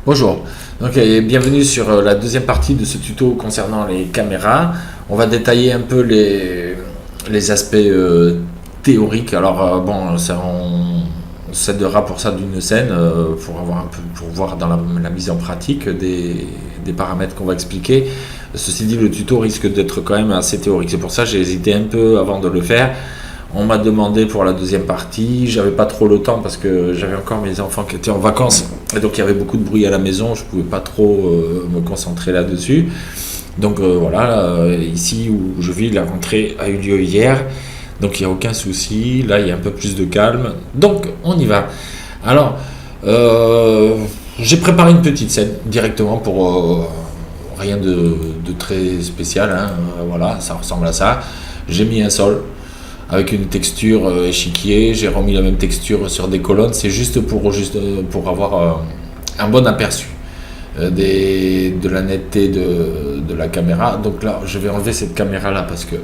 Bonjour, donc bienvenue sur la deuxième partie de ce tuto concernant les caméras. On va détailler un peu les aspects théoriques. Alors bon, ça, on s'aidera pour ça d'une scène pour avoir un peu, pour voir dans la mise en pratique des paramètres qu'on va expliquer. Ceci dit, le tuto risque d'être quand même assez théorique. C'est pour ça que j'ai hésité un peu avant de le faire. On m'a demandé pour la deuxième partie, j'avais pas trop le temps parce que j'avais encore mes enfants qui étaient en vacances et donc il y avait beaucoup de bruit à la maison, je pouvais pas trop me concentrer là-dessus. Donc voilà, ici où je vis, la rentrée a eu lieu hier, donc il n'y a aucun souci, là il y a un peu plus de calme, donc on y va. Alors, j'ai préparé une petite scène directement pour rien de très spécial, hein, voilà, ça ressemble à ça. J'ai mis un sol avec une texture échiquier, j'ai remis la même texture sur des colonnes, c'est juste pour avoir un bon aperçu de la netteté de la caméra. Donc là, je vais enlever cette caméra là parce que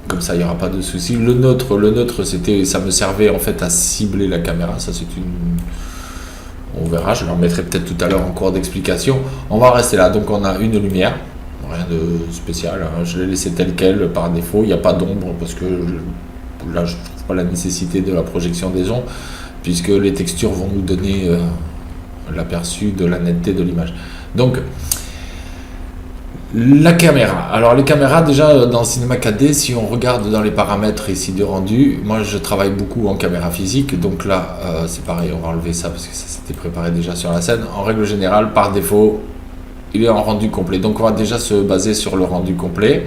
comme ça, il n'y aura pas de souci. Le neutre, ça me servait en fait à cibler la caméra. Ça, c'est une... On verra, je le remettrai peut-être tout à l'heure en cours d'explication. On va rester là. Donc on a une lumière, rien de spécial, hein. Je l'ai laissé tel quel par défaut, il n'y a pas d'ombre parce que là je ne trouve pas la nécessité de la projection des ombres puisque les textures vont nous donner l'aperçu de la netteté de l'image. Donc la caméra, alors les caméras déjà dans Cinema 4D, si on regarde dans les paramètres ici de rendu, moi je travaille beaucoup en caméra physique, donc là c'est pareil, on va enlever ça parce que ça s'était préparé déjà sur la scène. En règle générale, par défaut, il est en rendu complet. Donc on va déjà se baser sur le rendu complet.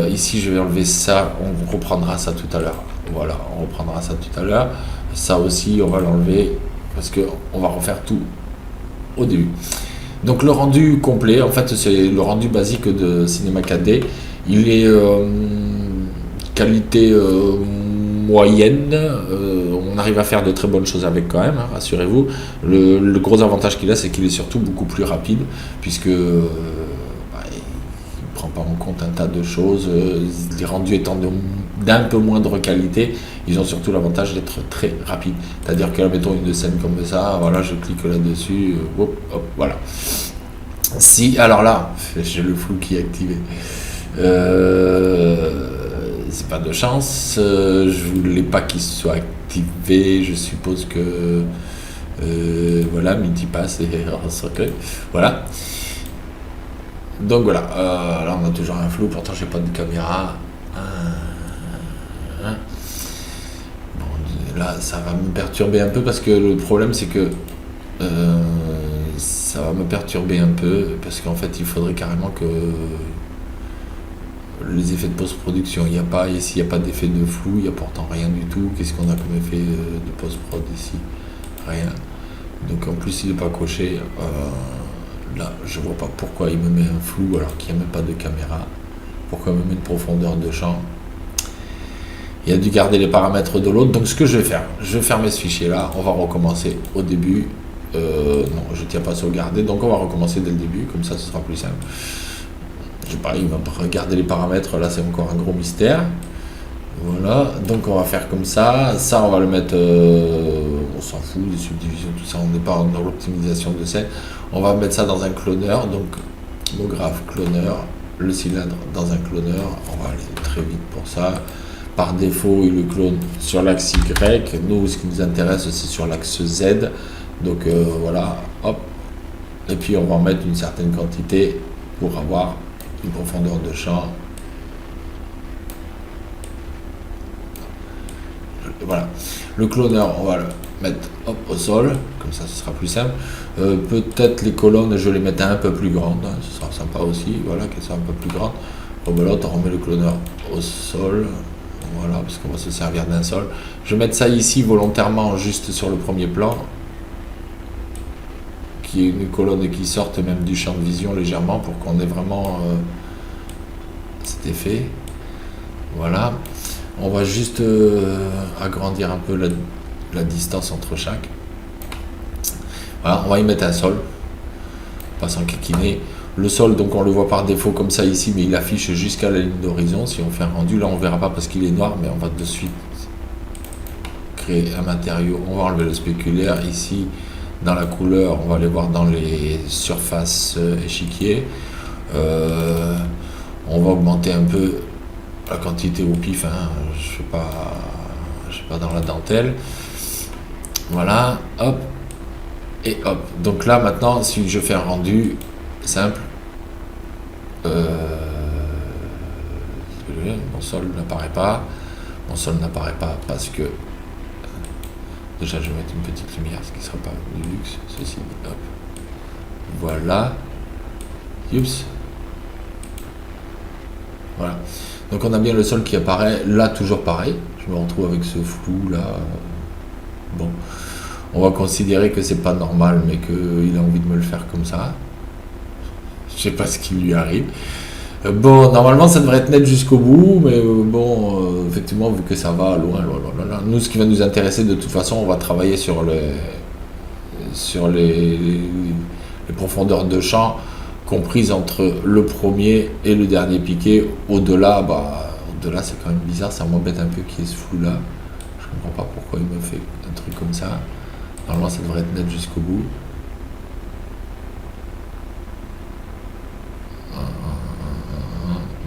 Ici je vais enlever ça, on reprendra ça tout à l'heure. Voilà, on reprendra ça tout à l'heure. Ça aussi on va l'enlever parce qu'on va refaire tout au début. Donc le rendu complet, en fait c'est le rendu basique de Cinema 4D. Il est qualité moyenne, on arrive à faire de très bonnes choses avec quand même, hein, rassurez-vous. Le gros avantage qu'il a, c'est qu'il est surtout beaucoup plus rapide, puisque il ne prend pas en compte un tas de choses. Les rendus étant d'un peu moindre qualité, ils ont surtout l'avantage d'être très rapides. C'est-à-dire que là, mettons une scène comme ça, voilà, je clique là-dessus, hop, hop, voilà. Si, alors là, j'ai le flou qui est activé. C'est pas de chance, je voulais pas qu'il soit activé, je suppose que voilà, multipass et recueil, voilà. Donc voilà, là on a toujours un flou, pourtant j'ai pas de caméra. Bon, là ça va me perturber un peu parce que le problème c'est que ça va me perturber un peu parce qu'en fait il faudrait carrément que les effets de post-production, il n'y a pas ici, il n'y a pas d'effet de flou, il n'y a pourtant rien du tout. Qu'est-ce qu'on a comme effet de post-prod ici? Rien. Donc en plus il n'est pas coché. Là je vois pas pourquoi il me met un flou alors qu'il n'y a même pas de caméra. Pourquoi il me met une profondeur de champ? Il a dû garder les paramètres de l'autre. Donc ce que je vais faire, je vais fermer ce fichier là, on va recommencer au début. Non, je ne tiens pas à sauvegarder, donc on va recommencer dès le début, comme ça ce sera plus simple. Je sais pas, il va regarder les paramètres, là c'est encore un gros mystère. Voilà, donc on va faire comme ça, on va le mettre, on s'en fout, les subdivisions, tout ça, on n'est pas dans l'optimisation de scène. On va mettre ça dans un cloneur, donc MoGraph cloneur, le cylindre dans un cloneur, on va aller très vite pour ça. Par défaut, il le clone sur l'axe Y, nous ce qui nous intéresse c'est sur l'axe Z, donc voilà, hop, et puis on va en mettre une certaine quantité pour avoir une profondeur de champ. Voilà. Le cloneur, on va le mettre hop, au sol, comme ça ce sera plus simple. Peut-être les colonnes, je vais les mettre un peu plus grandes, hein, ce sera sympa aussi, voilà, qu'elles soient un peu plus grandes. Rebelote, on remet le cloneur au sol, voilà, parce qu'on va se servir d'un sol. Je vais mettre ça ici volontairement juste sur le premier plan, qui est une colonne qui sorte même du champ de vision légèrement pour qu'on ait vraiment cet effet. Voilà, on va juste agrandir un peu la distance entre chaque. Voilà, on va y mettre un sol, pas s'enquiquiner. Le sol, donc on le voit par défaut comme ça ici, mais il affiche jusqu'à la ligne d'horizon. Si on fait un rendu, là on verra pas parce qu'il est noir, mais on va de suite créer un matériau. On va enlever le spéculaire ici. dans la couleur, on va aller voir dans les surfaces échiquier. On va augmenter un peu la quantité au pif, hein. Je fais pas dans la dentelle. Voilà, hop, et hop. Donc là maintenant, si je fais un rendu simple, mon sol n'apparaît pas. Mon sol n'apparaît pas parce que déjà je vais mettre une petite lumière, ce qui ne sera pas du luxe. Ceci, hop. Voilà. Oups. Voilà. Donc on a bien le sol qui apparaît. Là toujours pareil. Je me retrouve avec ce flou là. Bon. On va considérer que c'est pas normal, mais qu'il a envie de me le faire comme ça. Je sais pas ce qui lui arrive. Bon, normalement ça devrait être net jusqu'au bout, mais bon, effectivement, vu que ça va loin, nous, ce qui va nous intéresser de toute façon, on va travailler sur les profondeurs de champ comprises entre le premier et le dernier piqué. Au-delà, au-delà c'est quand même bizarre, ça m'embête un peu qu'il y ait ce flou là. Je comprends pas pourquoi il me fait un truc comme ça. Normalement ça devrait être net jusqu'au bout.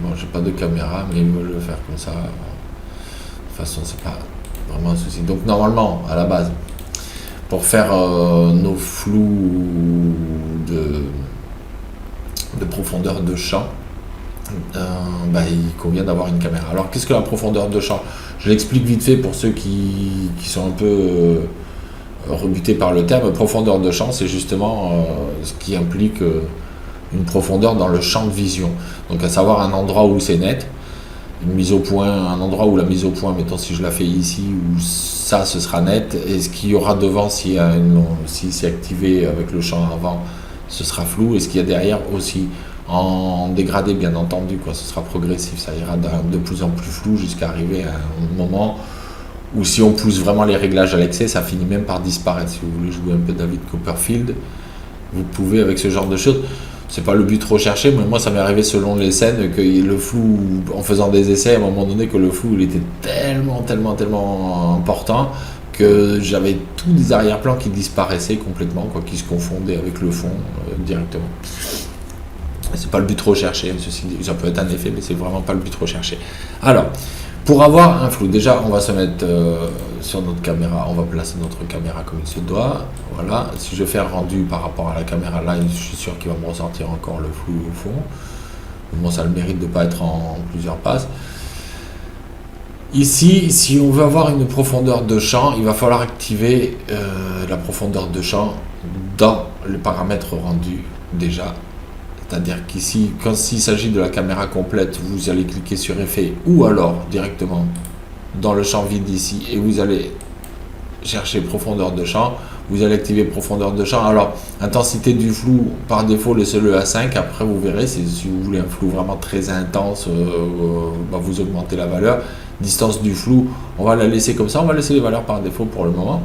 Bon, j'ai pas de caméra, mais il veut le faire comme ça. De toute façon, c'est pas vraiment un souci. Donc normalement, à la base, pour faire nos flous de profondeur de champ, il convient d'avoir une caméra. Alors qu'est-ce que la profondeur de champ? Je l'explique vite fait pour ceux qui sont un peu rebutés par le terme. Profondeur de champ, c'est justement ce qui implique une profondeur dans le champ de vision. Donc à savoir un endroit où c'est net, une mise au point, un endroit où la mise au point, mettons si je la fais ici, où ça ce sera net, et ce qu'il y aura devant si c'est activé avec le champ avant, ce sera flou, et ce qu'il y a derrière aussi en dégradé bien entendu, quoi, ce sera progressif, ça ira de plus en plus flou jusqu'à arriver à un moment où si on pousse vraiment les réglages à l'excès, ça finit même par disparaître. Si vous voulez jouer un peu David Copperfield, vous pouvez avec ce genre de choses. C'est pas le but recherché, mais moi ça m'est arrivé selon les scènes que le flou, en faisant des essais, à un moment donné, que le flou il était tellement important que j'avais tous des arrière-plans qui disparaissaient complètement, quoi, qui se confondaient avec le fond directement. C'est pas le but recherché, ceci dit, ça peut être un effet, mais c'est vraiment pas le but recherché. Alors, pour avoir un flou, déjà on va se mettre sur notre caméra, on va placer notre caméra comme il se doit. Voilà, si je fais un rendu par rapport à la caméra là, je suis sûr qu'il va me ressortir encore le flou au fond. Bon, ça a le mérite de ne pas être en plusieurs passes. Ici, si on veut avoir une profondeur de champ, il va falloir activer la profondeur de champ dans les paramètres rendus déjà. C'est-à-dire qu'ici, quand s'il s'agit de la caméra complète, vous allez cliquer sur effet ou alors directement dans le champ vide ici et vous allez chercher profondeur de champ. Vous allez activer profondeur de champ. Alors, intensité du flou, par défaut, laissez-le à 5. Après, vous verrez, si vous voulez un flou vraiment très intense, vous augmentez la valeur. Distance du flou, on va la laisser comme ça. On va laisser les valeurs par défaut pour le moment.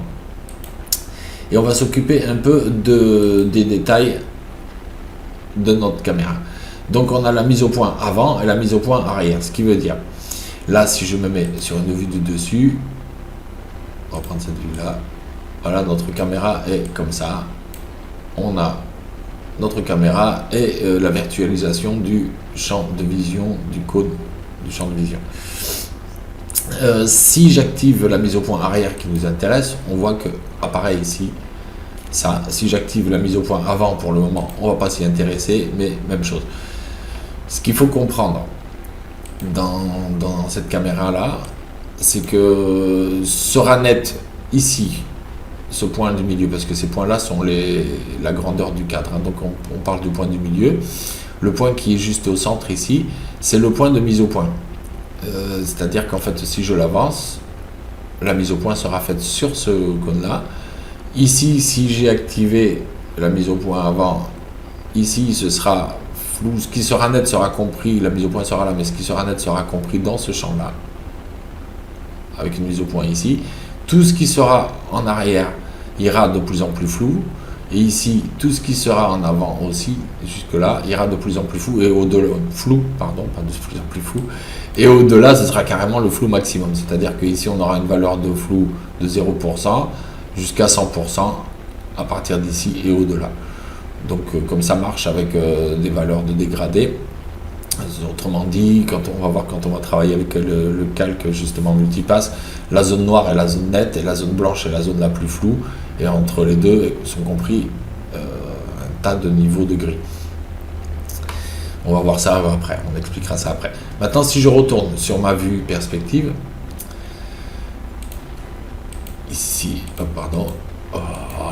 Et on va s'occuper un peu des détails de notre caméra. Donc on a la mise au point avant et la mise au point arrière, ce qui veut dire là si je me mets sur une vue du dessus, on va prendre cette vue là, voilà, notre caméra est comme ça, on a notre caméra et la virtualisation du champ de vision, du code du champ de vision. Si j'active la mise au point arrière qui nous intéresse, on voit que apparaît ici ça. Si j'active la mise au point avant, pour le moment on va pas s'y intéresser, mais même chose. Ce qu'il faut comprendre dans cette caméra là, c'est que sera net ici ce point du milieu, parce que ces points là sont la grandeur du cadre, hein. Donc on parle du point du milieu. Le point qui est juste au centre ici, c'est le point de mise au point, c'est à dire qu'en fait si je l'avance, la mise au point sera faite sur ce cône là. Ici, si j'ai activé la mise au point avant, ici ce sera flou, ce qui sera net sera compris, la mise au point sera là, mais ce qui sera net sera compris dans ce champ là, avec une mise au point ici. Tout ce qui sera en arrière ira de plus en plus flou, et ici tout ce qui sera en avant aussi, jusque là, ira de plus en plus flou, et au-delà, pas de plus en plus flou, et au-delà ce sera carrément le flou maximum, c'est à dire qu'ici on aura une valeur de flou de 0%, jusqu'à 100%, à partir d'ici et au-delà. Donc comme ça marche avec des valeurs de dégradé. Autrement dit, quand on va travailler avec le calque justement multipass, la zone noire est la zone nette et la zone blanche est la zone la plus floue, et entre les deux sont compris un tas de niveaux de gris. On va voir ça après, on expliquera ça après. Maintenant, si je retourne sur ma vue perspective, ici, pardon, oh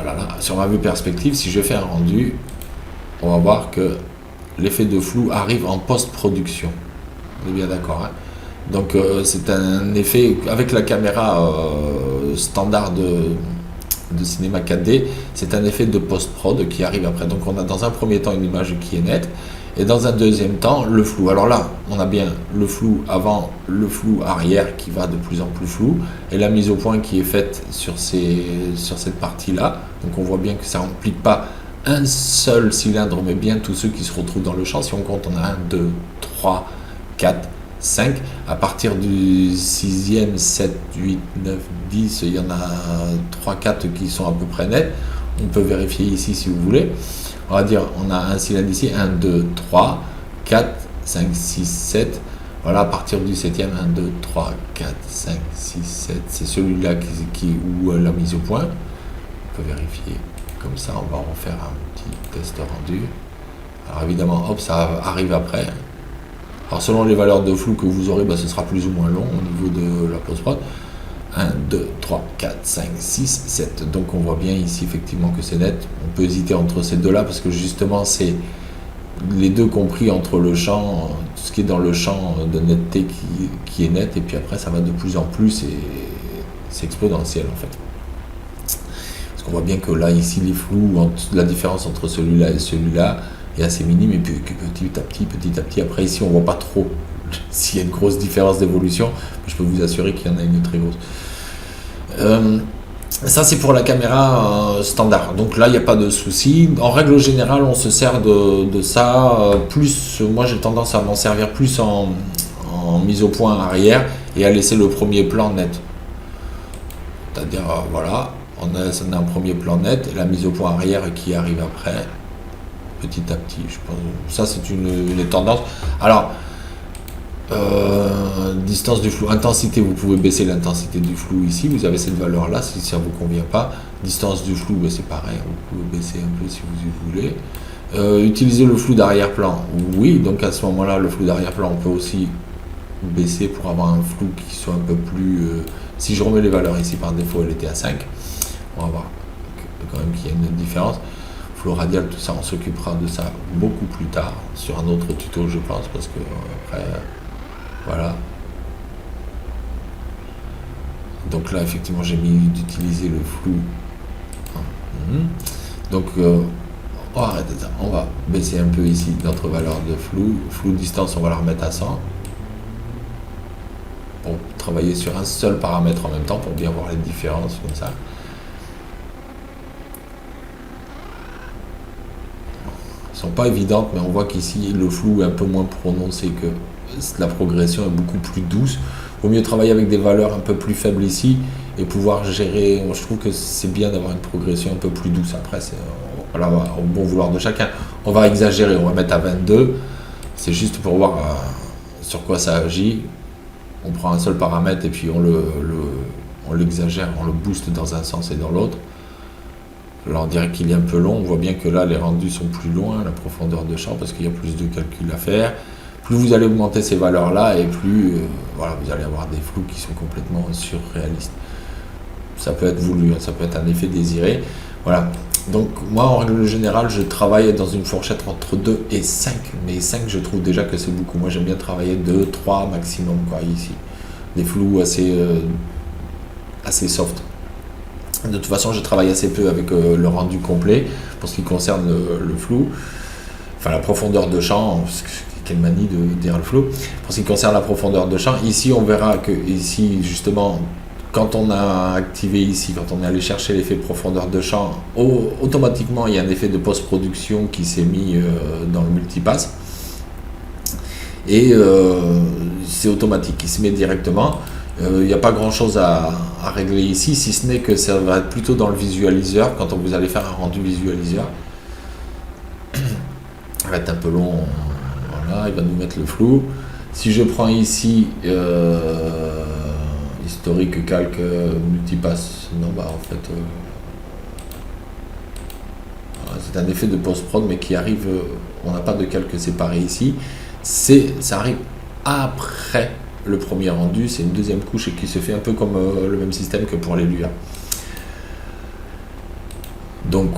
là là, sur ma vue perspective, si je fais un rendu, on va voir que l'effet de flou arrive en post-production. On est bien d'accord, hein? Donc c'est un effet avec la caméra standard de cinéma 4D, c'est un effet de post-prod qui arrive après. Donc on a dans un premier temps une image qui est nette, et dans un deuxième temps le flou. Alors là, on a bien le flou avant, le flou arrière qui va de plus en plus flou, et la mise au point qui est faite sur cette partie-là. Donc on voit bien que ça n'implique pas un seul cylindre, mais bien tous ceux qui se retrouvent dans le champ. Si on compte, on a 1, 2, 3, 4, 5. À partir du 6e, 7, 8, 9, 10, il y en a 3, 4 qui sont à peu près nets. On peut vérifier ici si vous voulez. On va dire, on a un cylindre ici, 1, 2, 3, 4, 5, 6, 7. Voilà, à partir du 7e, 1, 2, 3, 4, 5, 6, 7. C'est celui-là où la mise au point. On peut vérifier. Comme ça, on va refaire un petit test rendu. Alors évidemment, hop, ça arrive après. Alors selon les valeurs de flou que vous aurez, ce sera plus ou moins long au niveau de la post-prod. 1, 2, 3, 4, 5, 6, 7. Donc on voit bien ici effectivement que c'est net. On peut hésiter entre ces deux-là parce que justement c'est les deux compris entre le champ, tout ce qui est dans le champ de netteté qui est net, et puis après ça va de plus en plus et c'est exponentiel en fait. On voit bien que là, ici, les flous, la différence entre celui-là et celui-là est assez minime, et puis petit à petit, après ici, on ne voit pas trop s'il y a une grosse différence d'évolution. Je peux vous assurer qu'il y en a une très grosse. Ça, c'est pour la caméra standard. Donc là, il n'y a pas de souci. En règle générale, on se sert de ça. Moi, j'ai tendance à m'en servir plus en mise au point arrière et à laisser le premier plan net. C'est-à-dire, voilà. On a un premier plan net et la mise au point arrière qui arrive après, petit à petit. Je pense. Ça, c'est une tendance. Alors, distance du flou, intensité, vous pouvez baisser l'intensité du flou ici. Vous avez cette valeur-là si ça ne vous convient pas. Distance du flou, c'est pareil. Vous pouvez baisser un peu si vous voulez. Utiliser le flou d'arrière-plan. Oui, donc à ce moment-là, le flou d'arrière-plan, on peut aussi baisser pour avoir un flou qui soit un peu plus... si je remets les valeurs ici, par défaut, elle était à 5. On va voir quand même qu'il y a une différence. Flou radial, tout ça, on s'occupera de ça beaucoup plus tard sur un autre tuto, je pense, parce que après, voilà. Donc là, effectivement, j'ai mis d'utiliser le flou. Donc, on va arrêter ça. On va baisser un peu ici notre valeur de flou. Flou distance, on va la remettre à 100. Pour travailler sur un seul paramètre en même temps, pour bien voir les différences comme ça. Sont pas évidentes, mais on voit qu'ici le flou est un peu moins prononcé, que la progression est beaucoup plus douce. Il vaut mieux travailler avec des valeurs un peu plus faibles ici et pouvoir gérer. Je trouve que c'est bien d'avoir une progression un peu plus douce. Après, c'est voilà, au bon vouloir de chacun. On va exagérer, on va mettre à 22. C'est juste pour voir sur quoi ça agit. On prend un seul paramètre et puis on l'exagère, on le booste dans un sens et dans l'autre. Là, on dirait qu'il est un peu long. On voit bien que là, les rendus sont plus loin, la profondeur de champ, parce qu'il y a plus de calculs à faire. Plus vous allez augmenter ces valeurs-là, et plus voilà, vous allez avoir des flous qui sont complètement surréalistes. Ça peut être voulu, ça peut être un effet désiré. Voilà. Donc, moi, en règle générale, je travaille dans une fourchette entre 2 et 5. Mais 5, je trouve déjà que c'est beaucoup. Moi, j'aime bien travailler 2, 3 maximum, quoi, ici. Des flous assez soft. De toute façon, je travaille assez peu avec le rendu complet pour ce qui concerne le flou, enfin la profondeur de champ. Quelle manie de dire le flou. Pour ce qui concerne la profondeur de champ, ici on verra que ici justement, quand on a activé ici, quand on est allé chercher l'effet profondeur de champ, automatiquement il y a un effet de post-production qui s'est mis dans le multipass et c'est automatique, il se met directement. Il n'y a pas grand chose à régler ici, si ce n'est que ça va être plutôt dans le visualiseur, quand vous allez faire un rendu visualiseur. Ça va être un peu long, voilà, il va nous mettre le flou. Si je prends ici historique, calque, multipass, non bah en fait c'est un effet de post-prod mais qui arrive, on n'a pas de calque séparé ici, ça arrive après le premier rendu, c'est une deuxième couche et qui se fait un peu comme le même système que pour les LUA. Donc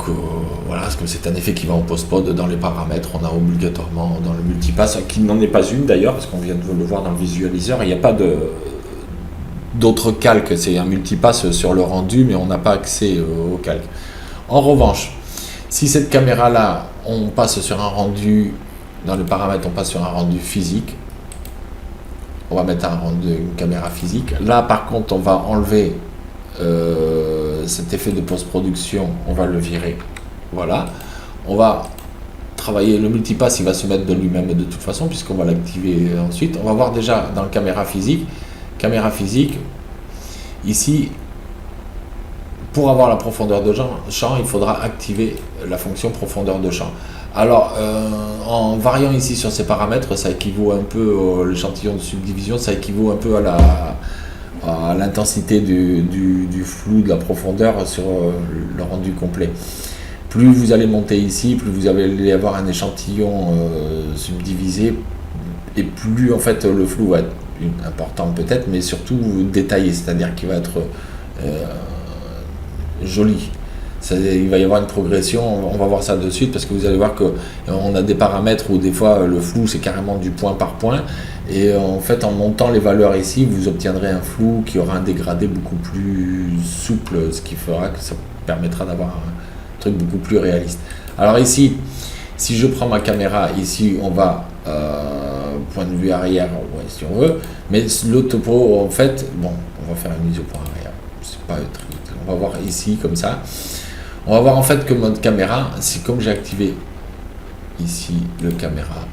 voilà, parce que c'est un effet qui va en post-prod dans les paramètres, on a obligatoirement dans le multipass, qui n'en est pas une d'ailleurs, parce qu'on vient de le voir dans le visualiseur, il n'y a pas d'autres calques, c'est un multipass sur le rendu, mais on n'a pas accès au calque. En revanche, si cette caméra-là, on passe sur un rendu, dans les paramètres, on passe sur un rendu physique, on va mettre une caméra physique. Là, par contre, on va enlever cet effet de post-production, on va le virer. Voilà. On va travailler le multipass, il va se mettre de lui-même de toute façon, puisqu'on va l'activer ensuite. On va voir déjà dans le caméra physique. Caméra physique, ici, pour avoir la profondeur de champ, il faudra activer la fonction profondeur de champ. Alors, en variant ici sur ces paramètres, ça équivaut un peu, l'échantillon de subdivision, ça équivaut un peu à l'intensité du flou, de la profondeur sur le rendu complet. Plus vous allez monter ici, plus vous allez avoir un échantillon subdivisé, et plus en fait le flou va être important peut-être, mais surtout détaillé, c'est-à-dire qu'il va être joli. Il va y avoir une progression, on va voir ça de suite parce que vous allez voir qu'on a des paramètres où des fois le flou c'est carrément du point par point et en fait en montant les valeurs ici vous obtiendrez un flou qui aura un dégradé beaucoup plus souple, ce qui fera que ça permettra d'avoir un truc beaucoup plus réaliste. Alors ici, si je prends ma caméra, ici on va point de vue arrière, ouais, si on veut, mais le topo en fait, bon, on va faire une mise au point arrière, c'est pas très, on va voir ici comme ça. On va voir en fait que mode caméra, c'est comme j'ai activé ici le caméra,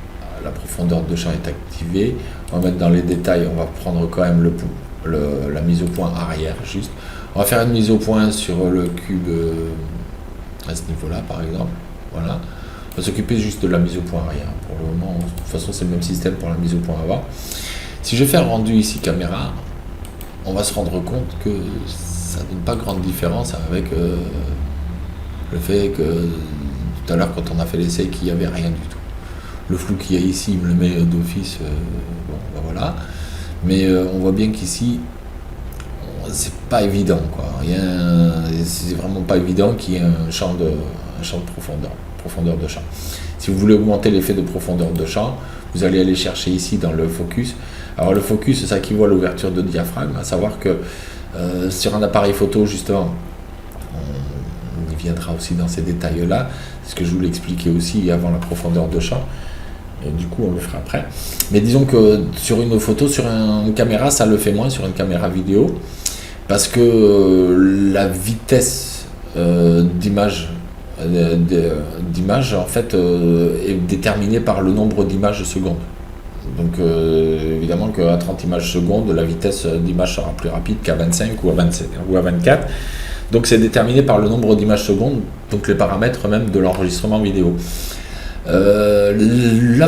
la profondeur de champ est activée. On va mettre dans les détails, on va prendre quand même la mise au point arrière juste. On va faire une mise au point sur le cube à ce niveau-là par exemple. Voilà. On va s'occuper juste de la mise au point arrière. Pour le moment, de toute façon, c'est le même système pour la mise au point avant. Si je fais un rendu ici caméra, on va se rendre compte que ça donne pas grande différence avec le fait que tout à l'heure quand on a fait l'essai qu'il n'y avait rien du tout. Le flou qu'il y a ici, il me le met d'office, bon ben voilà. Mais on voit bien qu'ici, c'est pas évident quoi. C'est vraiment pas évident qu'il y ait un champ de profondeur de champ. Si vous voulez augmenter l'effet de profondeur de champ, vous allez aller chercher ici dans le focus. Alors le focus, ça équivaut à l'ouverture de diaphragme, à savoir que sur un appareil photo justement, on y viendra aussi dans ces détails-là, c'est ce que je voulais expliquer aussi avant la profondeur de champ, et du coup on le fera après. Mais disons que sur une photo, sur une caméra, ça le fait moins, sur une caméra vidéo, parce que la vitesse d'image en fait est déterminée par le nombre d'images secondes. Donc évidemment qu'à 30 images secondes, la vitesse d'image sera plus rapide qu'à 25 ou à 27 ou à 24. Donc c'est déterminé par le nombre d'images secondes, donc les paramètres même de l'enregistrement vidéo. Le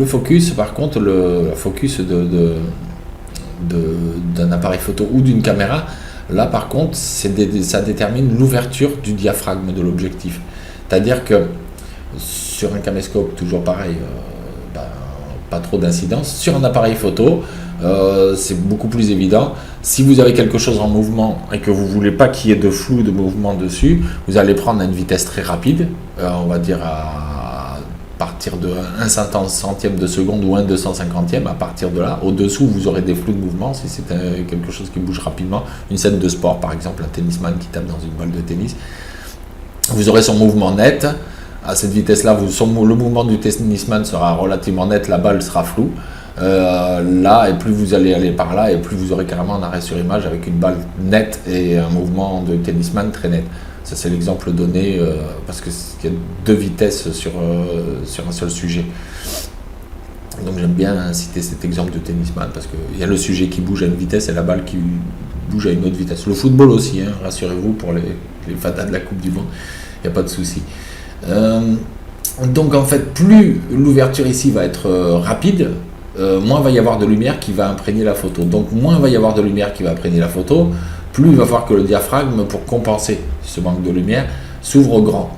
focus, par contre, le focus d'un appareil photo ou d'une caméra, là par contre, ça détermine l'ouverture du diaphragme de l'objectif. C'est-à-dire que sur un caméscope, toujours pareil, pas trop d'incidence. Sur un appareil photo, c'est beaucoup plus évident. Si vous avez quelque chose en mouvement et que vous ne voulez pas qu'il y ait de flou de mouvement dessus, vous allez prendre à une vitesse très rapide, on va dire à partir de 1 centième de seconde ou 1/250e. À partir de là, au-dessous, vous aurez des flous de mouvement si c'est quelque chose qui bouge rapidement. Une scène de sport, par exemple, un tennisman qui tape dans une balle de tennis. Vous aurez son mouvement net. À cette vitesse-là, le mouvement du tennisman sera relativement net, la balle sera floue. Là, et plus vous allez aller par là, et plus vous aurez carrément un arrêt sur image avec une balle nette et un mouvement de tennisman très net. Ça, c'est l'exemple donné parce qu'il y a deux vitesses sur un seul sujet. Donc j'aime bien citer cet exemple de tennisman parce qu'il y a le sujet qui bouge à une vitesse et la balle qui bouge à une autre vitesse. Le football aussi, hein, rassurez-vous, pour les fadas de la Coupe du Monde, il n'y a pas de souci. Donc en fait, plus l'ouverture ici va être rapide, moins va y avoir de lumière qui va imprégner la photo. Donc moins va y avoir de lumière qui va imprégner la photo, plus il va falloir que le diaphragme, pour compenser ce manque de lumière, s'ouvre grand.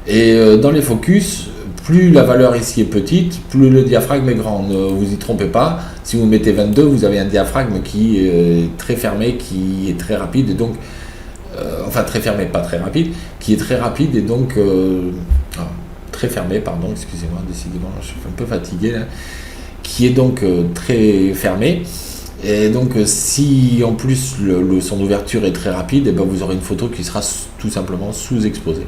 Et dans les focus, plus la valeur ici est petite, plus le diaphragme est grand. Ne vous y trompez pas, si vous mettez 22, vous avez un diaphragme qui est très fermé, qui est très rapide, et donc, enfin très fermé, pas très rapide, qui est très rapide, et donc, très fermé, pardon, excusez-moi, décidément, je suis un peu fatigué là, qui est donc très fermé. Et donc si en plus son ouverture est très rapide, et ben vous aurez une photo qui sera tout simplement sous-exposée.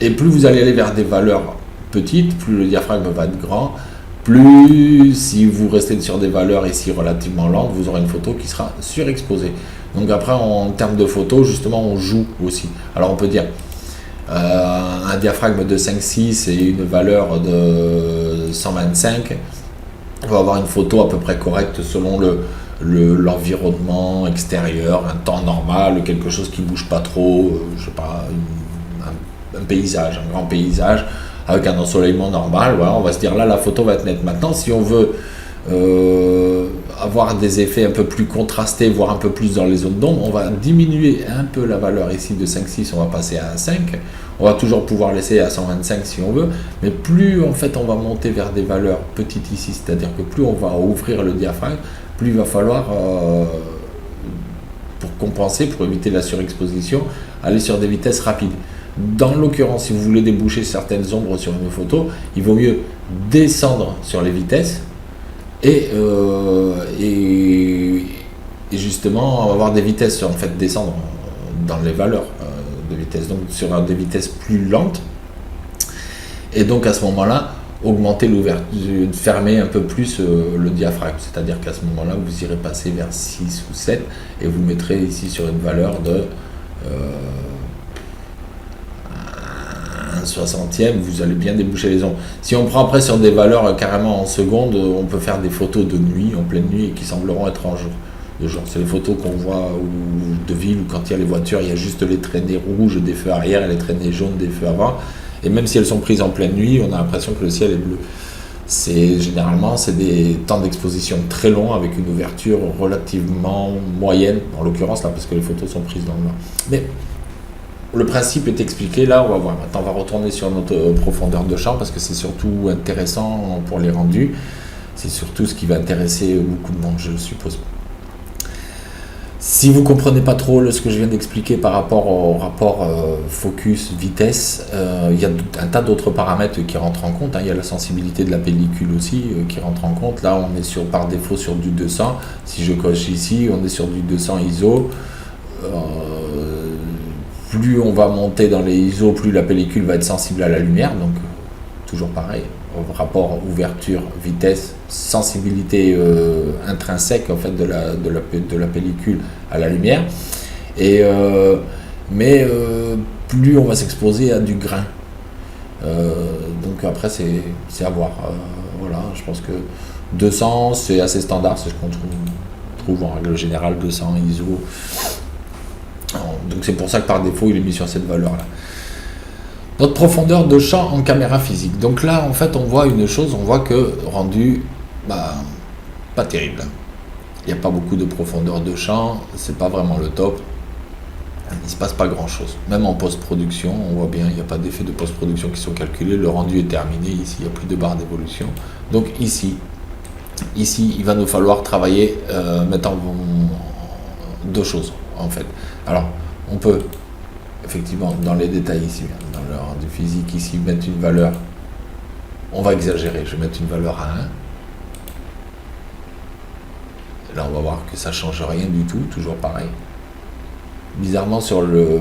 Et plus vous allez aller vers des valeurs petites, plus le diaphragme va être grand, plus si vous restez sur des valeurs ici relativement lentes, vous aurez une photo qui sera surexposée. Donc après en termes de photo, justement on joue aussi. Alors on peut dire un diaphragme de 5,6 et une valeur de 125, on va avoir une photo à peu près correcte selon l'environnement extérieur, un temps normal, quelque chose qui ne bouge pas trop, je sais pas, un paysage, un grand paysage avec un ensoleillement normal. Voilà, on va se dire là la photo va être nette. Maintenant, si on veut avoir des effets un peu plus contrastés, voire un peu plus dans les zones d'ombre, on va diminuer un peu la valeur ici de 5,6, on va passer à 5. On va toujours pouvoir laisser à 125 si on veut, mais plus en fait on va monter vers des valeurs petites ici, c'est-à-dire que plus on va ouvrir le diaphragme, plus il va falloir, pour compenser, pour éviter la surexposition, aller sur des vitesses rapides. Dans l'occurrence, si vous voulez déboucher certaines ombres sur une photo, il vaut mieux descendre sur les vitesses et justement avoir des vitesses, en fait descendre dans les valeurs de vitesse, donc sur des vitesses plus lentes, et donc à ce moment-là augmenter l'ouverture, fermer un peu plus le diaphragme, c'est-à-dire qu'à ce moment-là vous irez passer vers 6 ou 7 et vous mettrez ici sur une valeur de 1/60, vous allez bien déboucher les ombres. Si on prend après sur des valeurs carrément en secondes, on peut faire des photos de nuit, en pleine nuit, et qui sembleront être en jour. C'est les photos qu'on voit de ville où quand il y a les voitures, il y a juste les traînées rouges des feux arrière et les traînées jaunes des feux avant. Et même si elles sont prises en pleine nuit, on a l'impression que le ciel est bleu. Généralement, c'est des temps d'exposition très longs avec une ouverture relativement moyenne, en l'occurrence là, parce que les photos sont prises dans le noir. Mais le principe est expliqué, là on va voir. Maintenant on va retourner sur notre profondeur de champ parce que c'est surtout intéressant pour les rendus. C'est surtout ce qui va intéresser beaucoup de monde, je suppose. Si vous ne comprenez pas trop ce que je viens d'expliquer par rapport au rapport focus, vitesse, il y a un tas d'autres paramètres qui rentrent en compte. Il y a la sensibilité de la pellicule aussi qui rentre en compte. Là, on est par défaut sur du 200. Si je coche ici, on est sur du 200 ISO. Plus on va monter dans les ISO, plus la pellicule va être sensible à la lumière. Donc, toujours pareil. Rapport ouverture, vitesse, sensibilité intrinsèque en fait de la pellicule à la lumière, mais plus on va s'exposer à du grain. Donc après c'est à voir. Voilà, je pense que 200 c'est assez standard, c'est ce qu'on trouve en règle générale, 200 ISO. Donc c'est pour ça que par défaut il est mis sur cette valeur là. Notre profondeur de champ en caméra physique. Donc là, en fait, on voit une chose, on voit que rendu, pas terrible. Il n'y a pas beaucoup de profondeur de champ, c'est pas vraiment le top. Il ne se passe pas grand-chose. Même en post-production, on voit bien, il n'y a pas d'effet de post-production qui sont calculés. Le rendu est terminé, ici, il n'y a plus de barre d'évolution. Donc ici, il va nous falloir travailler, mettre en deux choses, en fait. Alors, on peut effectivement dans les détails ici, dans le rendu physique ici, mettre une valeur, on va exagérer, je vais mettre une valeur à 1. Là on va voir que ça change rien du tout, toujours pareil. Bizarrement sur le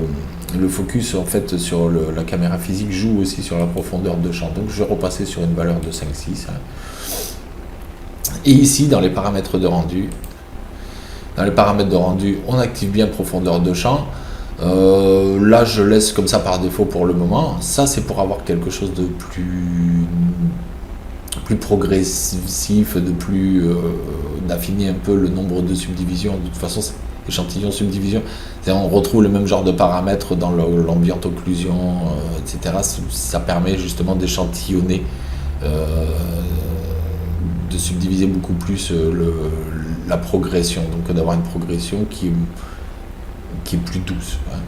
focus en fait sur la caméra physique joue aussi sur la profondeur de champ, donc je vais repasser sur une valeur de 5,6. Et ici dans les paramètres de rendu, on active bien profondeur de champ. Là je laisse comme ça par défaut pour le moment. Ça c'est pour avoir quelque chose de plus plus progressif, d'affiner un peu le nombre de subdivisions. De toute façon, échantillon, subdivision, on retrouve le même genre de paramètres dans l'ambient occlusion, etc. Ça permet justement d'échantillonner, de subdiviser beaucoup plus la progression, donc d'avoir une progression qui est plus douce. Hein.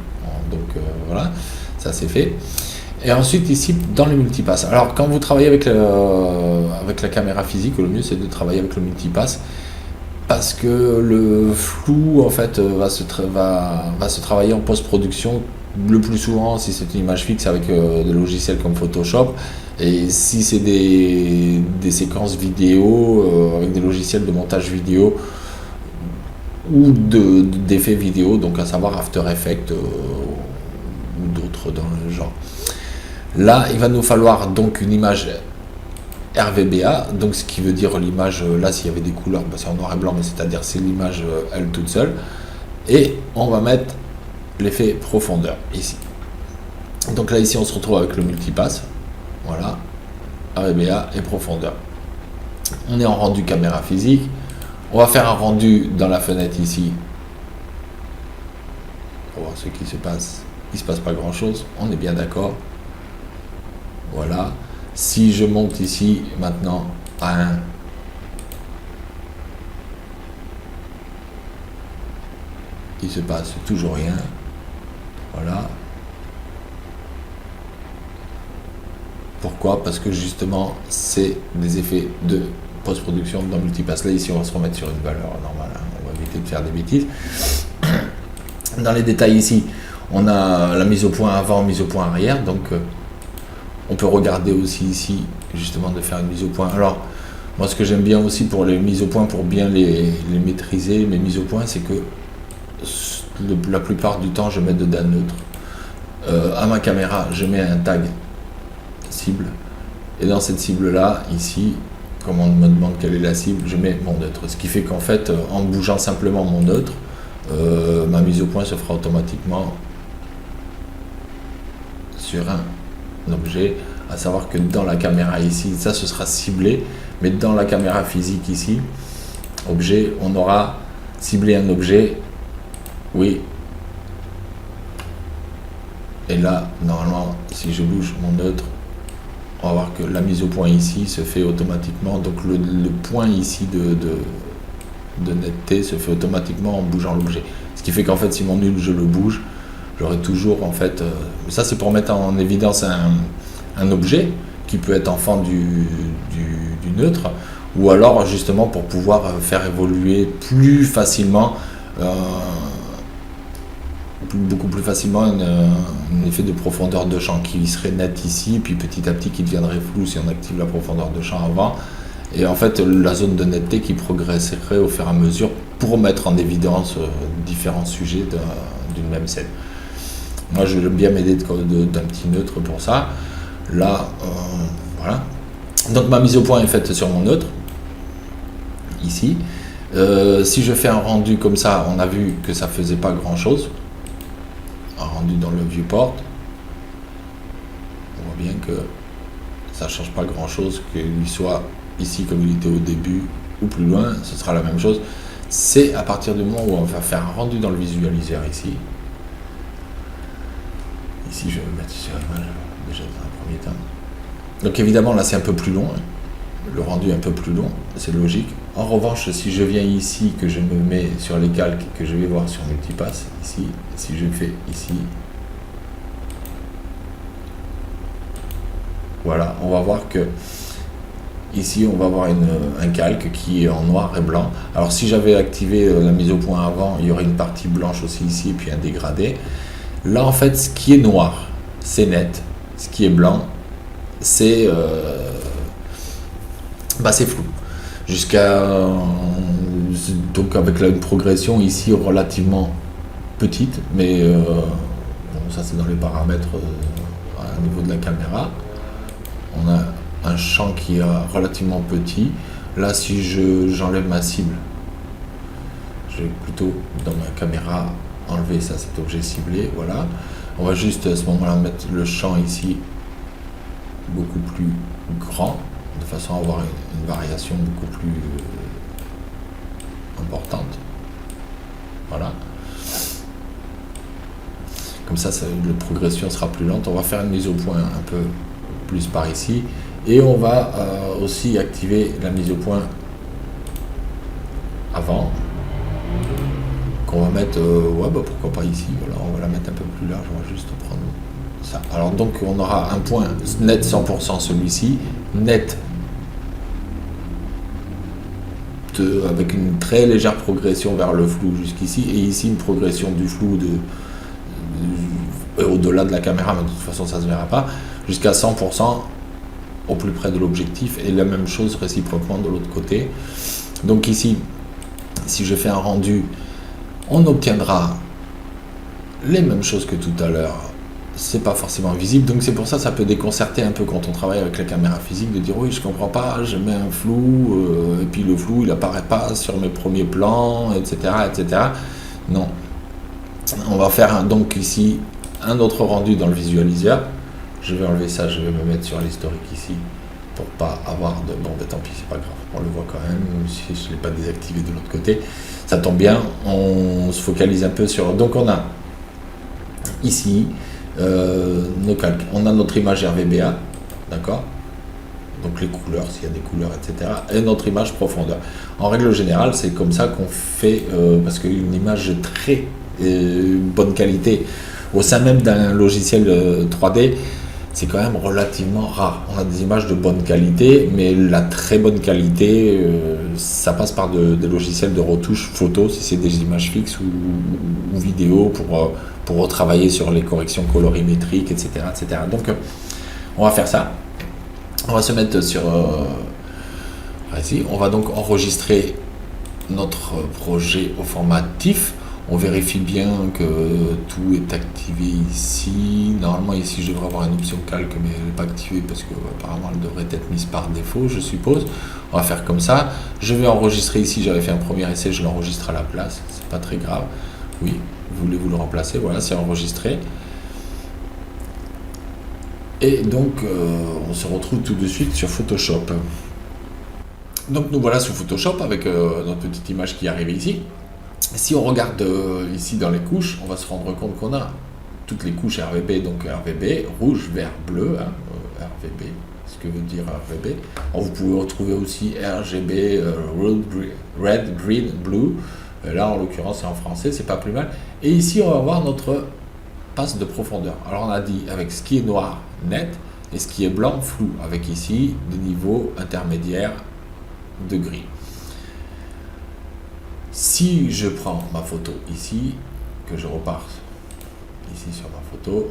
Donc voilà, ça c'est fait. Et ensuite ici dans le multipass. Alors quand vous travaillez avec la caméra physique, le mieux c'est de travailler avec le multipass, parce que le flou en fait va se travailler en post-production le plus souvent si c'est une image fixe avec des logiciels comme Photoshop, et si c'est des séquences vidéo avec des logiciels de montage vidéo ou d'effets vidéo, donc à savoir After Effects ou d'autres dans le genre. Là, il va nous falloir donc une image RVBA, donc ce qui veut dire l'image, là s'il y avait des couleurs, c'est en noir et blanc, mais c'est-à-dire c'est l'image elle toute seule, et on va mettre l'effet profondeur ici. Donc là ici on se retrouve avec le multipass, voilà, RVBA et profondeur. On est en rendu caméra physique, on va faire un rendu dans la fenêtre ici, pour voir ce qui se passe. Il ne se passe pas grand chose, on est bien d'accord. Voilà. Si je monte ici maintenant à 1, il se passe toujours rien. Voilà. Pourquoi? Parce que justement c'est des effets de post-production dans multipass. Là ici on va se remettre sur une valeur normale, hein. On va éviter de faire des bêtises. Dans les détails ici on a la mise au point avant, mise au point arrière, donc on peut regarder aussi ici justement de faire une mise au point. Alors moi ce que j'aime bien aussi pour les mises au point, pour bien les maîtriser, mes mises au point, c'est que la plupart du temps je mets de DA neutre. À ma caméra je mets un tag cible, et dans cette cible là ici, comme on me demande quelle est la cible, je mets mon neutre, ce qui fait qu'en fait en bougeant simplement mon neutre, ma mise au point se fera automatiquement sur un objet, à savoir que dans la caméra ici, ça ce sera ciblé, mais dans la caméra physique ici, objet, on aura ciblé un objet, oui, et là normalement si je bouge mon neutre, on va voir que la mise au point ici se fait automatiquement, donc le point ici de netteté se fait automatiquement en bougeant l'objet, ce qui fait qu'en fait si mon nul je le bouge, j'aurai toujours en fait, ça c'est pour mettre en évidence un objet qui peut être enfant du neutre, ou alors justement pour pouvoir faire évoluer plus facilement, beaucoup plus facilement un effet de profondeur de champ qui serait net ici, puis petit à petit qui deviendrait flou si on active la profondeur de champ avant, et en fait la zone de netteté qui progresserait au fur et à mesure pour mettre en évidence différents sujets d'une même scène. Moi je veux bien m'aider d'un petit neutre pour ça. Là, voilà. Donc ma mise au point est faite sur mon neutre, ici. Si je fais un rendu comme ça, on a vu que ça faisait pas grand chose. Un rendu dans le viewport, on voit bien que ça change pas grand chose, qu'il soit ici comme il était au début ou plus loin, ce sera la même chose. C'est à partir du moment où on va faire un rendu dans le visualiseur ici. Ici je vais me mettre sur image déjà dans un premier temps. Donc évidemment là c'est un peu plus long, hein. Le rendu est un peu plus long, c'est logique. En revanche, si je viens ici, que je me mets sur les calques, que je vais voir sur multipass, ici, si je fais ici, voilà, on va voir que ici on va avoir un calque qui est en noir et blanc. Alors si j'avais activé la mise au point avant, il y aurait une partie blanche aussi ici et puis un dégradé. Là en fait ce qui est noir c'est net, ce qui est blanc c'est c'est flou. Jusqu'à donc avec là, une progression ici relativement petite, mais bon, ça c'est dans les paramètres au niveau de la caméra. On a un champ qui est relativement petit. Là si j'enlève ma cible, je vais plutôt dans ma caméra enlever ça, cet objet ciblé, voilà. On va juste à ce moment là mettre le champ ici beaucoup plus grand, de façon à avoir une variation beaucoup plus importante. Voilà. Comme ça, la progression sera plus lente. On va faire une mise au point un peu plus par ici. Et on va aussi activer la mise au point avant. Qu'on va mettre, ouais, bah pourquoi pas ici. Voilà, on va la mettre un peu plus large. On va juste prendre ça. Alors donc, on aura un point net 100%, celui-ci. Net avec une très légère progression vers le flou jusqu'ici. Et ici, une progression du flou au-delà de la caméra, mais de toute façon ça ne se verra pas, jusqu'à 100% au plus près de l'objectif, et la même chose réciproquement de l'autre côté. Donc ici, si je fais un rendu, on obtiendra les mêmes choses que tout à l'heure. C'est pas forcément visible, donc c'est pour ça que ça peut déconcerter un peu quand on travaille avec la caméra physique, de dire oui, je comprends pas, je mets un flou, et puis le flou il apparaît pas sur mes premiers plans, etc. etc. Non. On va faire donc ici un autre rendu dans le visualiseur. Je vais enlever ça, je vais me mettre sur l'historique ici pour pas avoir de... Bon, ben tant pis, c'est pas grave, on le voit quand même, si je ne l'ai pas désactivé de l'autre côté. Ça tombe bien, on se focalise un peu sur... Donc on a ici nos calques, on a notre image RVBA, d'accord, donc les couleurs, s'il y a des couleurs, etc. Et notre image profondeur. En règle générale, c'est comme ça qu'on fait, parce qu'une image de très bonne qualité au sein même d'un logiciel 3D, c'est quand même relativement rare. On a des images de bonne qualité, mais la très bonne qualité, ça passe par des logiciels de retouche photo, si c'est des images fixes ou vidéo, pour retravailler sur les corrections colorimétriques, etc. etc. Donc, on va faire ça. On va se mettre sur... ici. On va donc enregistrer notre projet au format TIFF. On vérifie bien que tout est activé ici. Normalement, ici, je devrais avoir une option calque, mais elle n'est pas activée parce que apparemment elle devrait être mise par défaut, je suppose. On va faire comme ça. Je vais enregistrer ici. J'avais fait un premier essai, je l'enregistre à la place. C'est pas très grave. Oui, voulez-vous le remplacer? Voilà, c'est enregistré. Et donc, on se retrouve tout de suite sur Photoshop. Donc, nous voilà sous Photoshop avec notre petite image qui est arrivée ici. Si on regarde ici dans les couches, on va se rendre compte qu'on a toutes les couches RVB, donc RVB, rouge, vert, bleu, hein, RVB, ce que veut dire RVB. Alors, vous pouvez retrouver aussi RGB, red, green, blue. Là, en l'occurrence, c'est en français, c'est pas plus mal. Et ici, on va voir notre passe de profondeur. Alors, on a dit avec ce qui est noir, net, et ce qui est blanc, flou, avec ici des niveaux intermédiaires de gris. Si je prends ma photo ici, que je repars ici sur ma photo,